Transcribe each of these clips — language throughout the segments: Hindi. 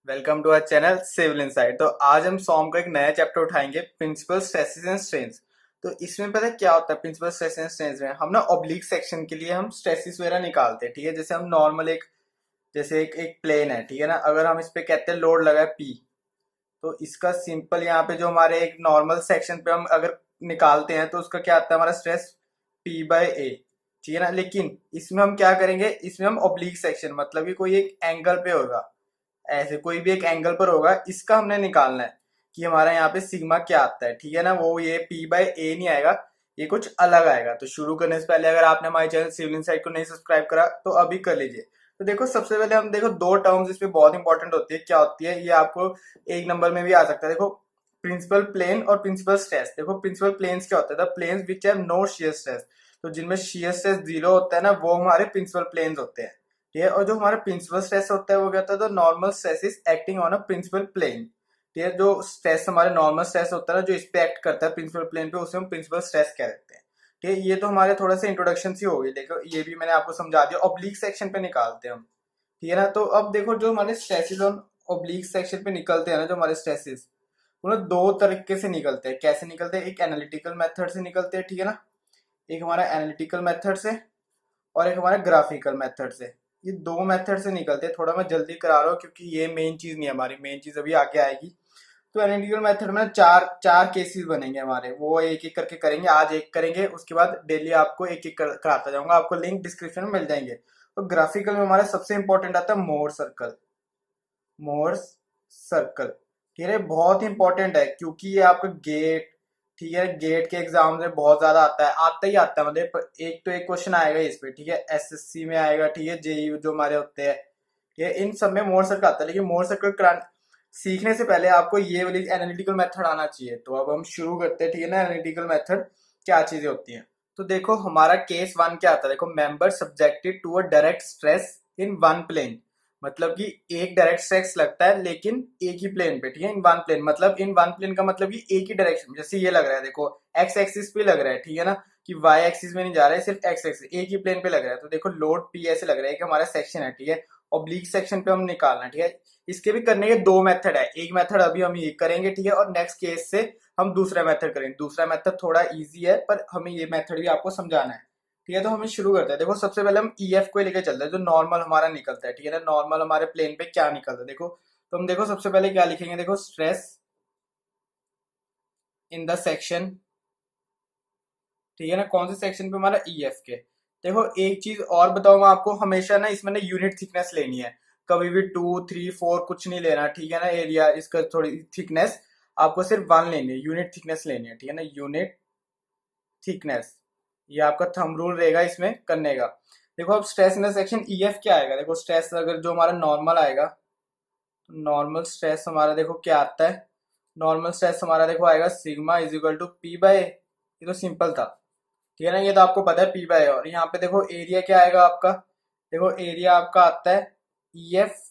Welcome to our channel civil insight. तो आज हम सॉम का एक नया चैप्टर उठाएंगे, प्रिंसिपल स्ट्रेसेस एंड स्ट्रेन्स। तो इसमें पता है क्या होता है, प्रिंसिपल स्ट्रेसेस एंड स्ट्रेन्स में हम ना ऑब्लिक सेक्शन के लिए हम स्ट्रेसेस वगैरह निकालते हैं। ठीक है, जैसे हम नॉर्मल एक प्लेन है, ठीक है ना। अगर हम इस पे कहते हैं लोड लगा है पी, तो इसका सिंपल यहाँ पे जो हमारे एक नॉर्मल सेक्शन पे हम अगर निकालते हैं तो उसका क्या आता है, हमारा स्ट्रेस पी बाय ए। ठीक है ना। लेकिन इसमें हम क्या करेंगे, इसमें हम ऑब्लिक सेक्शन मतलब कि कोई एक एंगल पे होगा, ऐसे कोई भी एक एंगल पर होगा, इसका हमने निकालना है कि हमारा यहाँ पे सिग्मा क्या आता है। ठीक है ना, वो ये पी बाय ए नहीं आएगा, ये कुछ अलग आएगा। तो शुरू करने से पहले अगर आपने हमारे चैनल सिविल इनसाइट को नहीं सब्सक्राइब करा तो अभी कर लीजिए। तो देखो, सबसे पहले हम देखो दो टर्म्स इसमें बहुत इंपॉर्टेंट होती है। क्या होती है, ये आपको एक नंबर में भी आ सकता है। देखो, प्रिंसिपल प्लेन और प्रिंसिपल स्ट्रेस। देखो, प्रिंसिपल प्लेन्स क्या होता है, the planes which have no shear stress. तो जिनमें शियर स्ट्रेस जीरो होता है ना, वो हमारे प्रिंसिपल प्लेन्स होते हैं। ठीक है, और जो हमारा प्रिंसिपल स्ट्रेस होता है वो क्या होता है, तो normal stress is acting on a principal plane. ठीक है, जो स्ट्रेस हमारे नॉर्मल स्ट्रेस होता है ना, जो इस पे एक्ट करता है प्रिंसिपल प्लेन पे, उसे हम प्रिंसिपल स्ट्रेस कह देते हैं। ठीक है, ये तो हमारे थोड़ा सा इंट्रोडक्शन सी हो गई। देखो, ये भी मैंने आपको समझा दिया। ऑब्लिक सेक्शन पे निकालते हैं हम। ठीक है ना। तो अब देखो, जो हमारे स्ट्रेसेस ऑन ऑब्लिक सेक्शन पे निकलते हैं ना, जो हमारे स्ट्रेसेस, वो दो तरीके से निकलते हैं। कैसे निकलते हैं, एक एनालिटिकल मेथड से निकलते हैं, ठीक है ना। एक हमारा एनालिटिकल मेथड से और एक हमारा ग्राफिकल मेथड से। ये दो मेथड से निकलते हैं। थोड़ा मैं जल्दी करा रहा हूँ क्योंकि ये मेन चीज नहीं है, हमारी मेन चीज अभी आगे आएगी। तो एनालिटिकल मेथड में चार चार केसेस बनेंगे हमारे, वो एक एक करके करेंगे। आज एक करेंगे, उसके बाद डेली आपको एक एक कराता जाऊंगा। आपको लिंक डिस्क्रिप्शन में मिल जाएंगे। तो ग्राफिकल में हमारा सबसे इंपॉर्टेंट आता है मोर सर्कल। मोर सर्कल, ठीक है, बहुत इंपॉर्टेंट है क्योंकि ये आपका गेट, ठीक है, गेट के एग्जाम में बहुत ज्यादा आता ही आता है। मतलब एक तो एक क्वेश्चन आएगा इस पे, ठीक है, एसएससी में आएगा, ठीक है, जेई जो हमारे होते हैं, ठीक है, इन सब में मोर सर्कल आता है। लेकिन मोर सर्कल सीखने से पहले आपको ये वाली एनालिटिकल मेथड आना चाहिए। तो अब हम शुरू करते हैं, ठीक है ना। एनालिटिकल मेथड क्या चीजें होती हैं, तो देखो हमारा केस वन क्या आता है। देखो, member subjected to a direct stress in one plane, मतलब कि एक डायरेक्ट स्ट्रेस लगता है लेकिन एक ही प्लेन पे। ठीक है, इन वन प्लेन मतलब, इन वन प्लेन का मतलब कि एक ही डायरेक्शन। जैसे ये लग रहा है, देखो एक्स एक्सिस पे लग रहा है, ठीक है ना, कि वाई एक्सिस में नहीं जा रहा है, सिर्फ एक्स एक्सिस, एक ही प्लेन पे लग रहा है। तो देखो, लोड पी ऐसे लग रहा है कि हमारा सेक्शन है, ठीक है, ऑब्लिक सेक्शन पे हम निकालना है। ठीक है, इसके भी करने के दो मेथड है। एक मेथड अभी हम ये करेंगे, ठीक है, और नेक्स्ट केस से हम दूसरा मेथड करेंगे। दूसरा मेथड थोड़ा इजी है, पर हमें ये मेथड भी आपको समझाना है। ठीक है, तो हम शुरू करते हैं। देखो, सबसे पहले हम ईएफ को लेकर चलते हैं, जो नॉर्मल हमारा निकलता है। ठीक है ना, नॉर्मल हमारे प्लेन पे क्या निकलता है, देखो। तो हम देखो सबसे पहले क्या लिखेंगे, देखो स्ट्रेस इन द सेक्शन, ठीक है ना, कौन से सेक्शन पे, हमारा ईएफ के। देखो, एक चीज और बताऊं मैं आपको, हमेशा ना इसमें ना यूनिट थिकनेस लेनी है। कभी भी 2 3 4 कुछ नहीं लेना, ठीक है ना। एरिया इसका थोड़ी थिकनेस आपको सिर्फ वन लेनी है, यूनिट थिकनेस लेनी है, ठीक है ना, यूनिट थिकनेस। ये आपका थंब रूल रहेगा इसमें करने का। देखो, अब stress in the section EF क्या आएगा। देखो, स्ट्रेस अगर जो हमारा नॉर्मल आएगा, तो नॉर्मल स्ट्रेस हमारा देखो क्या आता है। नॉर्मल स्ट्रेस हमारा देखो आएगा sigma is equal to P by, ये तो सिंपल था, ठीक है ना, ये तो आपको पता है पी बाय। और यहाँ पे देखो एरिया क्या आएगा आपका, देखो एरिया आपका आता है ईएफ,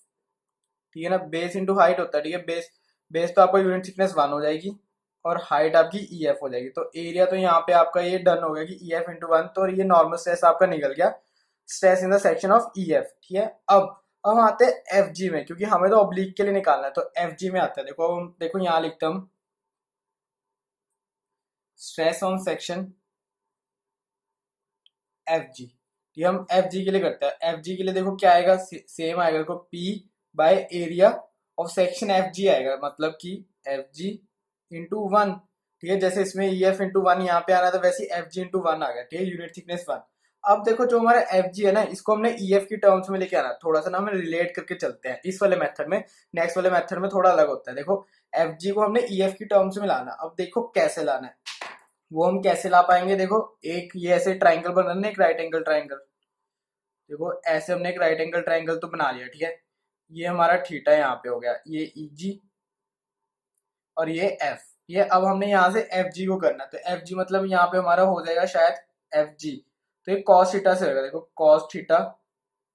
ठीक है ना, बेस इंटू हाइट होता है, ठीक है। बेस बेस तो आपको यूनिट थिकनेस वन हो जाएगी और हाइट आपकी ईएफ हो जाएगी। तो एरिया तो यहाँ पे आपका ये डन हो गया कि ईएफ इंटू वन, तो ये नॉर्मल स्ट्रेस आपका निकल गया, stress in the section of EF. ठीक है, अब हम आते हैं एफ जी में, क्योंकि हमें तो ऑब्लिक के लिए निकालना है। तो एफ जी में आता है, देखो देखो यहाँ लिखता हूँ stress on section F G. ये हम एफ जी के लिए करते हैं। एफ जी के लिए देखो क्या आएगा, सेम आएगा, देखो P by area of section F G आएगा, मतलब कि एफ जी इंटू वन। ठीक है, जैसे इसमें ई एफ इंटू वन यहाँ पे आना था, वैसे एफ जी इंटू वन आ गया, ठीक है, यूनिट थिकनेस वन। अब देखो, जो हमारा एफ जी है ना, इसको हमने ई एफ की टर्म्स में लेके आना, थोड़ा सा ना हमें रिलेट करके चलते हैं इस वाले मेथड में। नेक्स्ट वाले मेथड में थोड़ा अलग होता है। देखो, एफ जी को हमने ई एफ की टर्म्स में लाना। अब देखो कैसे लाना है, वो हम कैसे ला पाएंगे। देखो, एक ये ऐसे ट्राइंगल बन रहा है, एक राइट एंगल ट्राइंगल। देखो, ऐसे हमने एक राइट एंगल ट्राइंगल तो बना लिया, ठीक है। ये हमारा थीटा यहाँ पे हो गया, ये ई जी और ये एफ। ये अब हमने यहाँ से एफ जी को करना है। तो एफ जी मतलब यहाँ पे हमारा हो जाएगा शायद एफ जी, तो ये कॉस थीटा से होगा। देखो, cos theta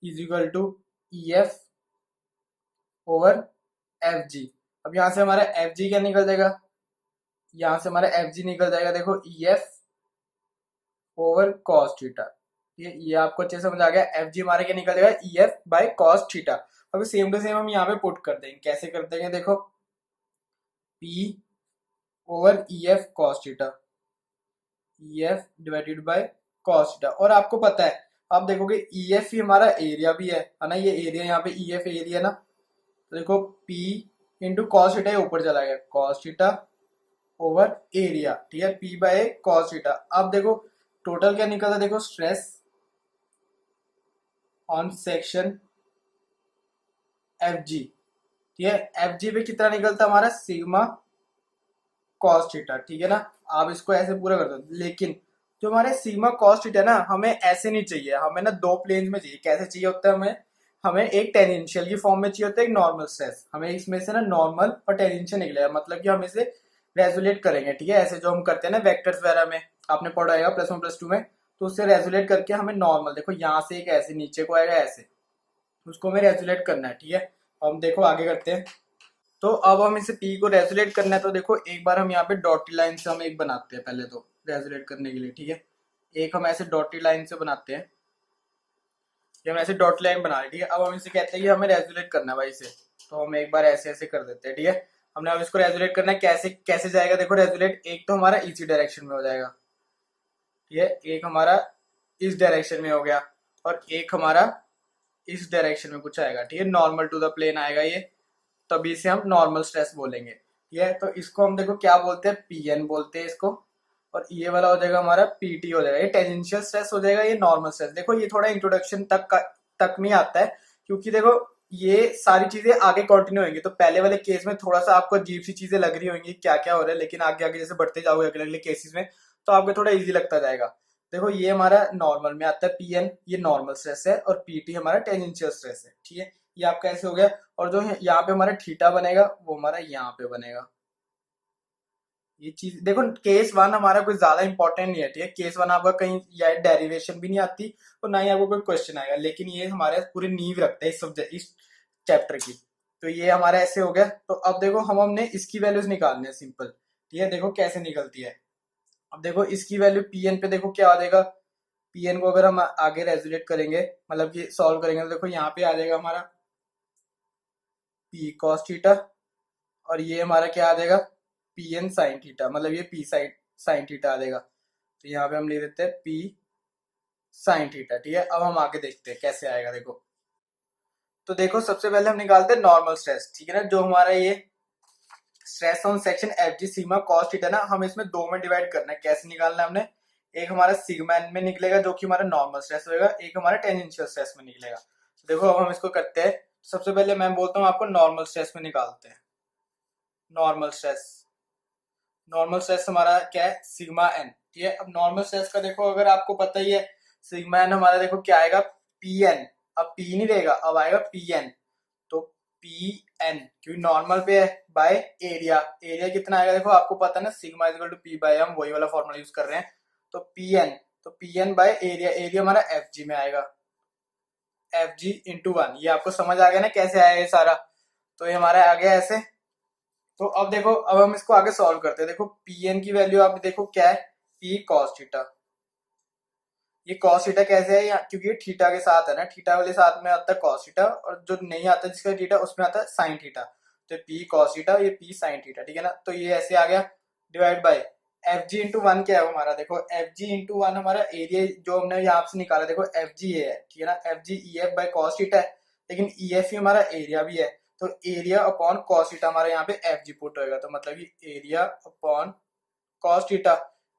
is equal to E F over F G. अब यहाँ से हमारा एफ जी क्या निकल जाएगा, यहाँ से हमारा एफ जी निकल जाएगा, देखो ई एफ ओवर कॉस थीटा। ये आपको अच्छे से समझ आ गया। एफ जी हमारे क्या निकल जाएगा, E F by cos theta. अभी सेम टू सेम हम यहाँ पे पुट कर देंगे। कैसे कर देंगे, देखो P over E F cos theta, E F divided by cos theta. और आपको पता है, आप देखोगे ई एफ ही हमारा एरिया भी है ना, ये एरिया यहाँ पे ई एफ एरिया ना, तो देखो P इंटू कॉस थीटा ऊपर चला गया, कॉस थीटा ओवर एरिया, ठीक है, P बाय कॉस थीटा। अब देखो टोटल क्या निकलता है, देखो stress on section F G, ठीक है, एफ जी पे कितना निकलता है हमारा सिग्मा कॉस थीटा, ठीक है ना। आप इसको ऐसे पूरा कर दो, लेकिन जो हमारे सिग्मा कॉस थीटा ना, हमें ऐसे नहीं चाहिए, हमें ना दो प्लेन्स में चाहिए। कैसे चाहिए होता है हमें, हमें एक टेंजेंशियल की फॉर्म में चाहिए होता है, एक नॉर्मल स्ट्रेस। हमें इसमें से ना नॉर्मल और टेंजेंशियल निकलेगा, मतलब कि हम इसे रेजुलेट करेंगे, ठीक है, ऐसे जो हम करते हैं ना वेक्टर्स वगैरह में, आपने पढ़ा होगा प्लस वन प्लस टू में, तो उससे रेजुलेट करके हमें नॉर्मल, देखो यहाँ से एक ऐसे नीचे को आएगा ऐसे, उसको हमें रेजुलेट करना है, ठीक है। हम देखो आगे करते हैं। तो अब हम इसे P को रेजुलेट करना है, तो देखो एक बार हम यहाँ पे डॉटी लाइन से हम एक बनाते हैं पहले, तो रेजुलेट करने के लिए, ठीक है, एक हम ऐसे डॉटी लाइन से बनाते हैं, ये हम ऐसे डॉट लाइन बना रहे, ठीक है। अब हम इसे कहते हैं कि हमें रेजुलेट करना है भाई इसे, तो हम एक बार ऐसे ऐसे कर देते हैं, ठीक है। हमने अब इसको रेजुलेट करना है, कैसे कैसे जाएगा, देखो रेजुलेट एक तो हमारा इसी डायरेक्शन में हो जाएगा, ठीक है, एक हमारा इस डायरेक्शन में हो गया, और एक हमारा इस डायरेक्शन में कुछ आएगा, ठीक है, नॉर्मल टू द प्लेन आएगा ये, तभी से हम नॉर्मल स्ट्रेस बोलेंगे, ठीक है। तो इसको हम देखो क्या बोलते हैं, पीएन बोलते हैं इसको, और ये वाला हो जाएगा हमारा पीटी हो जाएगा, ये टेंजेंशियल स्ट्रेस हो जाएगा, ये नॉर्मल स्ट्रेस। देखो ये थोड़ा इंट्रोडक्शन तक में आता है, क्योंकि देखो ये सारी चीजें आगे कंटिन्यू होंगी, तो पहले वाले केस में थोड़ा सा आपको अजीब सी चीजें लग रही होंगी क्या क्या हो रहा है, लेकिन आगे आगे जैसे बढ़ते जाओगे अगले अगले केसेस में, तो आपको थोड़ा इजी लगता जाएगा। देखो ये हमारा नॉर्मल में आता है पीएन, ये नॉर्मल स्ट्रेस है, और पीटी हमारा टेंजेंशियल स्ट्रेस है, ठीक है, ये आपका ऐसे हो गया। और जो यहाँ पे हमारा थीटा बनेगा वो हमारा यहाँ पे बनेगा। ये चीज देखो, केस वन हमारा कोई ज्यादा इंपॉर्टेंट नहीं है, ठीक है, केस वन आपका कहीं या डेरिवेशन भी नहीं आती, और ना ही आपको कोई क्वेश्चन आएगा, लेकिन ये हमारे पूरी नींव रखता है इस सब्जेक्ट, इस चैप्टर की। तो ये हमारा ऐसे हो गया। तो अब देखो हमने इसकी वैल्यूज निकालनी है सिंपल, ठीक है, देखो कैसे निकलती है। अब देखो इसकी वैल्यू पीएन पे देखो क्या आ जाएगा, पीएन को अगर हम आगे रेजुलेट करेंगे, मतलब कि सॉल्व करेंगे, तो देखो यहाँ पे आ जाएगा हमारा पी कॉस थीटा, और ये हमारा क्या आ जाएगा पी एन साइन थीटा, मतलब ये पी साइन साइन थीटा आ जाएगा। तो यहाँ पे हम लिख देते हैं पी साइन थीटा, ठीक है। अब हम आगे देखते हैं कैसे आएगा, देखो तो देखो सबसे पहले हम निकालते हैं नॉर्मल स्ट्रेस, ठीक है ना, जो हमारा ये stress on section F G sigma cos theta ना, हम इसमें दो में डिवाइड करना है। कैसे निकालना है हमने, एक हमारा सिग्मा एन में निकलेगा जो कि हमारा नॉर्मल स्ट्रेस होगा, एक हमारा टेंजेंशियल स्ट्रेस में निकलेगा। तो देखो अब हम इसको करते हैं। सबसे पहले मैं बोलता हूँ आपको नॉर्मल स्ट्रेस में निकालते हैं। नॉर्मल स्ट्रेस, नॉर्मल स्ट्रेस हमारा क्या है सिग्मा एन, ठीक है। अब नॉर्मल स्ट्रेस का देखो अगर आपको पता ही है, सिग्मा एन हमारा देखो क्या आएगा पी एन, अब पी नहीं रहेगा, अब आएगा पी एन। तो पी एन क्योंकि नॉर्मल पे है बाय एरिया, एरिया कितना आएगा देखो आपको पता है ना, sigma is equal to P by M, वही वाला फॉर्मूला यूज कर रहे हैं। तो पी एन, तो P N by area, area हमारा एफ जी में आएगा, एफ जी इंटू वन। ये आपको समझ आ गया ना कैसे आया ये सारा, तो ये हमारा आ गया ऐसे। तो अब देखो अब हम इसको आगे सॉल्व करते हैं। देखो पीएन की वैल्यू आप देखो क्या है, पी कॉस थीटा। ये कॉस थीटा कैसे है, क्योंकि ये थीटा के साथ है ना, थीटा वाले साथ में आता है कॉस थीटा, और जो नहीं आता जिसका थीटा उसमें आता है साइन थीटा। तो पी कॉस थीटा, ये पी साइन थीटा, ठीक है ना। तो ये ऐसे आ गया divide by F G into one. क्या है हमारा, देखो एफ जी इंटू वन हमारा एरिया जो हमने यहाँ से निकाला, देखो एफ जी ए है, ठीक है ना, F G E F by cos theta है, लेकिन ई एफ ही हमारा एरिया भी है। तो एरिया अपॉन कॉस थीटा हमारा यहाँ पे एफ जी पुट होगा, तो मतलब कि एरिया अपॉन कॉस थीटा,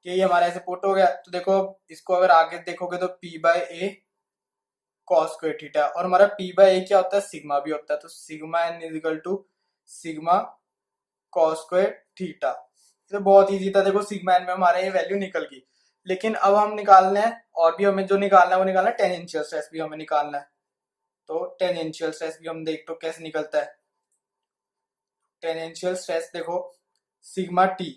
ये हमारा ऐसे पुट हो गया। तो देखो इसको अगर आगे देखोगे तो P by A cos square theta, और हमारा पी बाय ए क्या होता है सिग्मा भी होता है, तो sigma N is equal to sigma cos square theta. तो बहुत इजी था, देखो सिग्मा एन में हमारा ये वैल्यू निकल गई। लेकिन अब हम निकालना है, और भी हमें जो निकालना है वो निकालना है, टेंजेंशियल स्ट्रेस भी हमें निकालना है। तो टेंजेंशियल स्ट्रेस भी हम देख तो कैसे निकलता है। टेंजेंशियल स्ट्रेस देखो सिग्मा टी,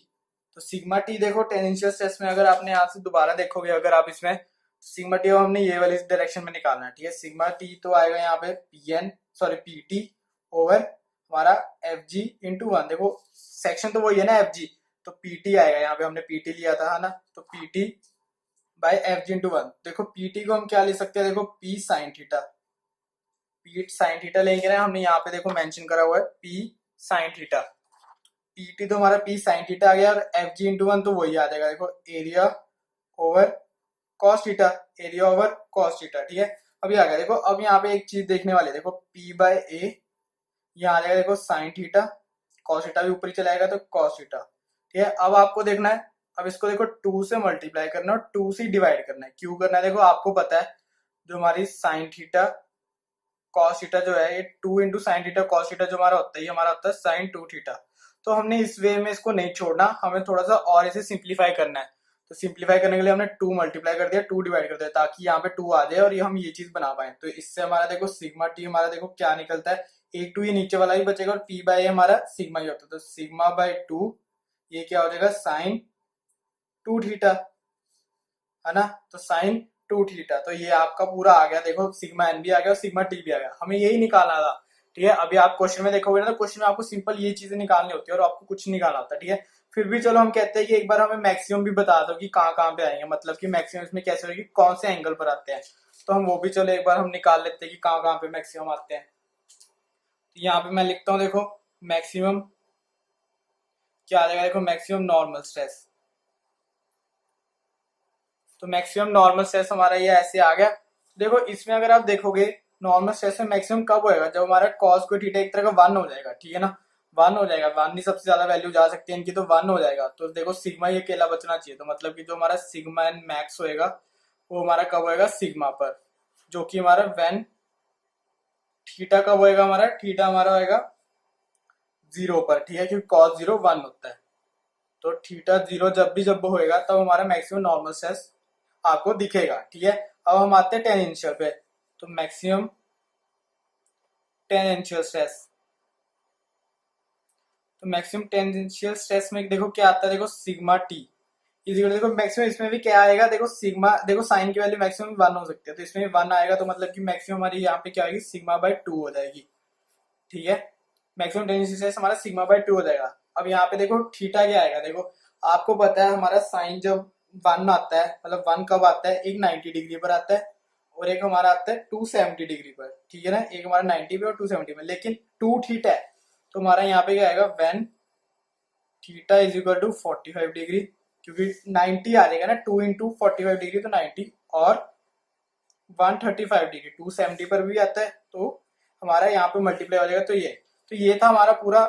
तो सिग्मा टी देखो टेंजेंशियल स्ट्रेस में अगर आपने यहाँ से दोबारा देखोगे, अगर आप इसमें सिग्मा टी हमने ये वाली डायरेक्शन में निकालना है, ठीक है। सिग्मा टी तो आएगा यहाँ पे P N sorry P T over हमारा एफ जी इंटू वन। देखो सेक्शन तो वही है ना एफ जी, तो पी टी आएगा, यहाँ पे हमने पी टी लिया था है ना, तो P T by F G into one. देखो पी टी को हम क्या ले सकते हैं, देखो P sine theta, P sine theta लेंगे ना, हमने यहाँ पे देखो मेंशन करा हुआ है पी साइन थीटा, पीटी तो हमारा पी साइन थीटा आ गया, और एफ जी इंटू वन तो वही आ जाएगा, देखो area over cos theta, area over cos theta, ठीक है। अभी आ गया देखो, अब यहाँ पे एक चीज देखने वाली है, देखो पी बाय ए, यहाँ आ जाएगा देखो साइन थीटा, कॉस थीटा भी ऊपर ही चलाएगा तो कॉस थीटा, ठीक है। अब आपको देखना है, अब इसको देखो 2 से मल्टीप्लाई करना है और 2 से डिवाइड करना है, क्यों करना है, देखो आपको पता है जो हमारी साइन थीटा कॉस थीटा जो है, ये 2 into sine theta cos theta जो हमारा होता है, ये हमारा होता है साइन 2 थीटा। तो हमने इस वे में इसको नहीं छोड़ना, हमें थोड़ा सा और इसे सिंप्लीफाई करना है। तो सिंप्लीफाई करने के लिए हमने 2 मल्टीप्लाई कर दिया, 2 डिवाइड कर दिया, ताकि यहाँ पे 2 आ जाए और ये हम ये चीज बना पाए। तो इससे हमारा देखो सिग्मा टी हमारा देखो क्या निकलता है, एक 2 ये नीचे वाला ही बचेगा और पी बाय ए हमारा सिग्मा ही होता है, तो सिग्मा बाय 2 ये क्या हो जाएगा साइन 2 थीटा, है ना। तो साइन 2 थीटा, तो ये आपका पूरा आ गया, देखो सिग्मा एन भी आ गया और सिग्मा टी भी आ गया, हमें यही निकालना था, ठीक है। अभी आप क्वेश्चन में देखोगे ना, तो क्वेश्चन में आपको सिंपल ये चीजें निकालनी होती है और आपको कुछ निकालना होता है, ठीक है। फिर भी चलो हम कहते हैं कि एक बार हमें मैक्सिमम भी बता दो कि कहाँ कहाँ पे आएंगे, मतलब कि मैक्सिमम इसमें कैसे होगी, कौन से एंगल पर आते हैं, तो हम वो भी चलो एक बार हम निकाल लेते हैं कि कहाँ कहाँ पे मैक्सिमम आते हैं। तो यहाँ पे मैं लिखता हूँ, देखो मैक्सिमम क्या आ जाएगा, देखो मैक्सिमम नॉर्मल स्ट्रेस, तो मैक्सिमम नॉर्मल स्ट्रेस हमारा ये ऐसे आ गया। देखो इसमें अगर आप देखोगे नॉर्मल स्ट्रेस में मैक्सिमम कब होएगा, जब हमारा कॉस को थीटा एक तरह का 1 हो जाएगा, ठीक है ना, 1 हो जाएगा, 1 ही सबसे ज्यादा वैल्यू जा सकती है इनकी, तो 1 हो जाएगा। तो देखो सिग्मा ये अकेला बचना चाहिए, तो मतलब कि जो हमारा सिग्मा एन मैक्स होएगा वो हमारा कब होएगा सिग्मा पर, जो कि हमारा व्हेन थीटा कब होएगा, हमारा थीटा हमारा होएगा 0 पर, ठीक है, क्योंकि कॉस 0 1 होता है। तो थीटा 0 जब होएगा तब हमारा मैक्सिमम नॉर्मल स्ट्रेस आपको दिखेगा, ठीक है। अब हम आते हैं टेंजेंशियल पे, तो मैक्सिमम टेंजेंशियल स्ट्रेस, तो मैक्सिमम टेंजेंशियल स्ट्रेस में देखो क्या आता है, देखो सिग्मा टी इजिकल, देखो मैक्सिमम इसमें भी क्या आएगा, देखो सिग्मा, देखो साइन की वैल्यू मैक्सिमम 1 हो सकती है, तो इसमें भी 1 आएगा, तो मतलब कि मैक्सिमम हमारी यहाँ पे क्या आएगी सिग्मा बाय 2 हो जाएगी, ठीक है। मैक्सिमम टेंजेंशियल स्ट्रेस हमारा सिग्मा बाय 2 हो जाएगा। अब यहाँ पे देखो थीटा क्या आएगा, देखो आपको पता है हमारा साइन जब 1 आता है, मतलब 1 कब आता है, एक 90 डिग्री पर आता है और एक हमारा आता है 270 डिग्री पर, ठीक है ना, एक हमारा 90 पे और 270 में, लेकिन 2 थीटा है, तो हमारा यहाँ पे क्या आएगा when theta is equal to 45 degree, क्योंकि 90 आ जाएगा ना, 2 इंटू 45 डिग्री तो 90, और 135 डिग्री 270 पर भी आता है, तो हमारा यहाँ पे मल्टीप्लाई हो जाएगा। तो ये था हमारा पूरा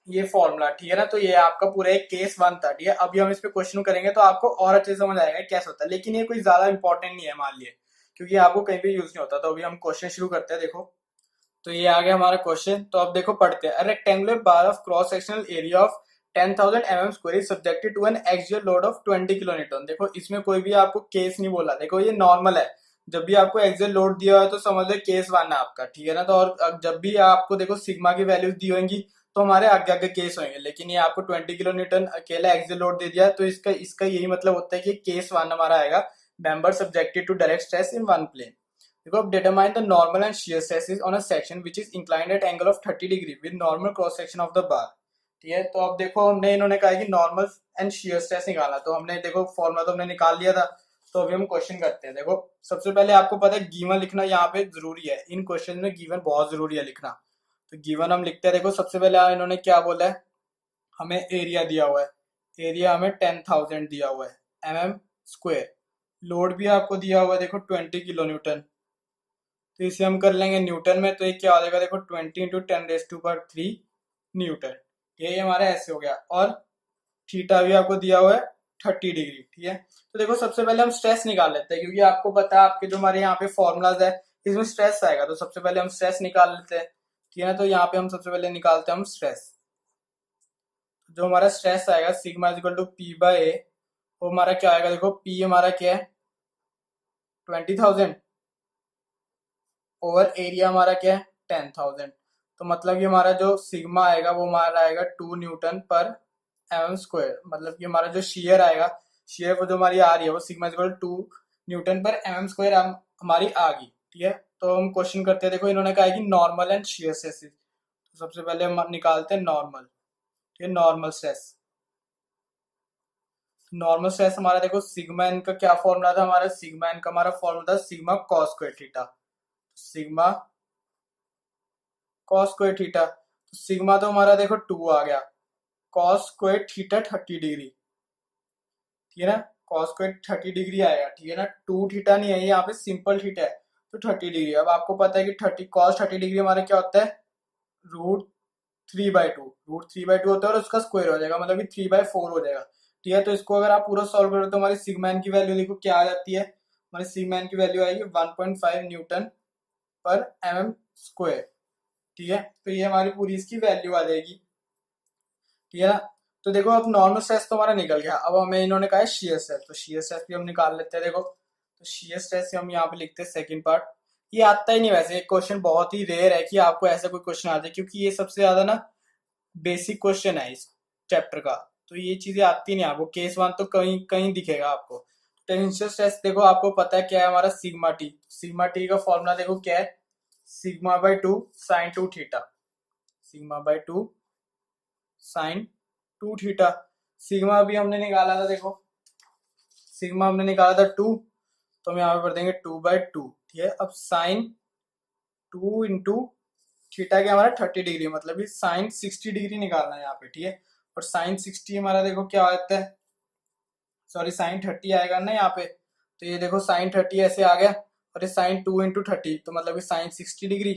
ये फॉर्मूला, ठीक है ना। तो ये आपका पूरा एक केस 1 था, ठीक है। अभी हम इस पे क्वेश्चन करेंगे तो आपको और अच्छे से समझ आएगा कैसे होता है, लेकिन ये कोई ज्यादा इंपॉर्टेंट नहीं है मान लिए, क्योंकि आपको कहीं भी यूज नहीं होता। तो अभी हम क्वेश्चन शुरू करते हैं, देखो तो ये आ गया हमारा क्वेश्चन, तो अब देखो पढ़ते हैं। Rectangular bar of cross sectional area of 10,000 mm² is subjected to an axial load of 20 kilonewton. देखो इसमें कोई भी आपको केस नहीं बोला, देखो ये नॉर्मल है, जब भी आपको एक्सियल लोड दिया हो तो समझ लो केस 1 है आपका, ठीक है ना। तो और जब भी आपको देखो सिग्मा की वैल्यूज दी होंगी तो हमारे आगे आगे केस होंगे, लेकिन ये आपको 20 किलोन्यूटन अकेला एक्सियल लोड दे दिया, तो इसका इसका यही मतलब होता है कि केस 1 हमारा आएगा, member subjected to direct stress in one plane. देखो अब determine the normal and shear stresses on a section which is inclined at angle of 30 degree with normal cross section of the bar, ठीक है। तो अब देखो हमने इन्होंने कहा कि नॉर्मल एंड shear स्ट्रेस निकाला, तो हमने देखो फॉर्मूला तो हमने निकाल लिया था। तो अभी हम क्वेश्चन करते हैं। देखो सबसे पहले आपको पता है गिवन लिखना यहाँ पे जरूरी है, इन क्वेश्चन में गिवन बहुत जरूरी है लिखना। तो गिवन हम लिखते हैं, देखो सबसे पहले इन्होंने क्या बोला है, हमें एरिया दिया हुआ है, एरिया हमें 10,000 दिया हुआ है mm², लोड भी आपको दिया हुआ है देखो 20 किलो न्यूटन, तो इसे हम कर लेंगे न्यूटन में, तो ये क्या हो जाएगा, देखो 20 इंटू 10⁻³ न्यूटन, ये हमारा ऐसे हो गया। और थीटा भी आपको दिया हुआ है 30 डिग्री, ठीक है। तो देखो सबसे पहले हम स्ट्रेस निकाल लेते हैं, क्योंकि आपको पता है आपके जो हमारे यहाँ पे फॉर्मूलाज है इसमें स्ट्रेस आएगा, तो सबसे पहले हम स्ट्रेस निकाल लेते हैं, ठीक है ना। तो यहाँ पे हम सबसे पहले निकालते हैं हम स्ट्रेस, जो हमारा स्ट्रेस आएगा sigma is equal to P by A, वो हमारा क्या आएगा, देखो पी हमारा क्या है 20,000 ओवर एरिया हमारा क्या है 10,000, तो मतलब कि हमारा जो सिग्मा आएगा वो हमारा आएगा 2 न्यूटन पर mm², मतलब कि हमारा जो शेयर आएगा, शेयर वो जो हमारी आ रही है वो सिग्मा इक्वल 2 न्यूटन पर mm² हमारी आ गई, ठीक है। तो हम क्वेश्चन करते हैं, देखो इन्होंने कहा है कि नॉर्मल एंड शेयर स्ट्रेस, तो सबसे पहले हम निकालते हैं नॉर्मल, ठीक है। नॉर्मल स्ट्रेस, नॉर्मल स्ट्रेस हमारा देखो सिग्मा एन का क्या फॉर्मूला था, हमारा सिग्मा एन का हमारा फॉर्मूला था sigma cos square theta, sigma cos square theta, तो सिग्मा तो हमारा देखो 2 आ गया, कॉस स्क्वायर थीटा 30 डिग्री, ठीक है ना, कॉस स्क्वायर 30 डिग्री आएगा, ठीक है ना, 2 थीटा नहीं है यहाँ पे, सिंपल थीटा है, तो 30 डिग्री। अब आपको पता है कि 30 कॉस 30 डिग्री हमारा क्या होता है, √3/2, √3/2 होता है और उसका स्क्वायर हो जाएगा, मतलब कि 3/4 हो जाएगा, ठीक है। तो इसको अगर आप पूरा सॉल्व करो तो हमारी सिग्मा एन की वैल्यू देखो क्या आ जाती है, हमारी सिग्मा एन की वैल्यू आएगी 1.5 न्यूटन पर mm स्क्वायर, ठीक है। तो ये हमारी पूरी इसकी वैल्यू आ जाएगी, ठीक है ना। तो देखो अब नॉर्मल स्ट्रेस तो हमारा निकल गया, अब हमें इन्होंने कहा है शियर स्ट्रेस, तो शियर स्ट्रेस भी हम निकाल लेते हैं। देखो तो शियर स्ट्रेस हम यहाँ पे लिखते हैं सेकंड पार्ट, ये आता ही नहीं, वैसे क्वेश्चन बहुत ही रेयर है कि आपको ऐसा कोई क्वेश्चन आ जाए, क्योंकि ये सबसे ज्यादा ना बेसिक क्वेश्चन है इस चैप्टर का, तो ये चीजें आती नहीं आपको, केस वन तो कहीं कहीं दिखेगा आपको। टेंशन स्ट्रेस देखो आपको पता है क्या है हमारा, सिग्मा टी, सिग्मा टी का फॉर्मूला देखो क्या है, sigma sine 2 theta, sigma sine 2 theta. Sigma अभी हमने निकाला था, देखो सिग्मा हमने निकाला था 2, तो हम यहाँ पे कर देंगे 2/2, ठीक है। अब साइन 2 इंटू थीटा के हमारा 30 डिग्री, मतलब कि साइन 60 डिग्री निकालना है यहाँ पे, ठीक है। और साइन 60 हमारा देखो क्या आता है, सॉरी साइन 30 आएगा ना यहाँ पे, तो ये देखो साइन 30 ऐसे आ गया, और ये साइन 2 इंटू 30, तो मतलब कि साइन 60 डिग्री,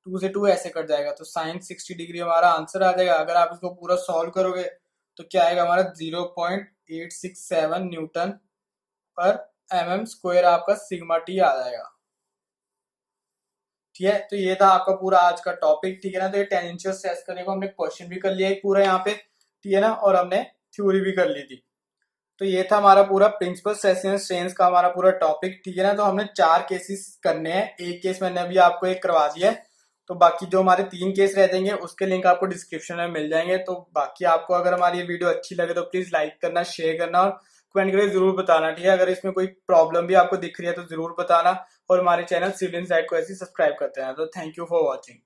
2 से 2 ऐसे कट जाएगा, तो साइन 60 डिग्री हमारा आंसर आ जाएगा। अगर आप इसको पूरा सॉल्व करोगे तो क्या आएगा हमारा 0.867 न्यूटन पर mm स्क्वायर आपका सिग्मा टी आ जाएगा, ठीक है। तो ये था आपका पूरा आज का टॉपिक, ठीक है ना। तो ये टेंजेंशियल स्ट्रेस का देखो हमने क्वेश्चन भी कर लिया है पूरा यहाँ पे, ठीक है ना, और हमने थ्योरी भी कर ली थी। तो ये था हमारा पूरा प्रिंसिपल स्ट्रेस एंड स्ट्रेन्स का हमारा पूरा टॉपिक, ठीक है ना। तो हमने 4 केसेस करने हैं, एक केस मैंने अभी आपको एक करवा दिया है, तो बाकी जो हमारे 3 केस रह जाएंगे उसके लिंक आपको डिस्क्रिप्शन में मिल जाएंगे। तो बाकी आपको अगर हमारी ये वीडियो अच्छी लगे तो प्लीज लाइक करना, शेयर करना और कमेंट करके जरूर बताना, ठीक है। अगर इसमें कोई प्रॉब्लम भी आपको दिख रही है तो जरूर बताना, और हमारे चैनल सिविल इनसाइट को ऐसे सब्सक्राइब करते हैं। तो थैंक यू फॉर वॉचिंग।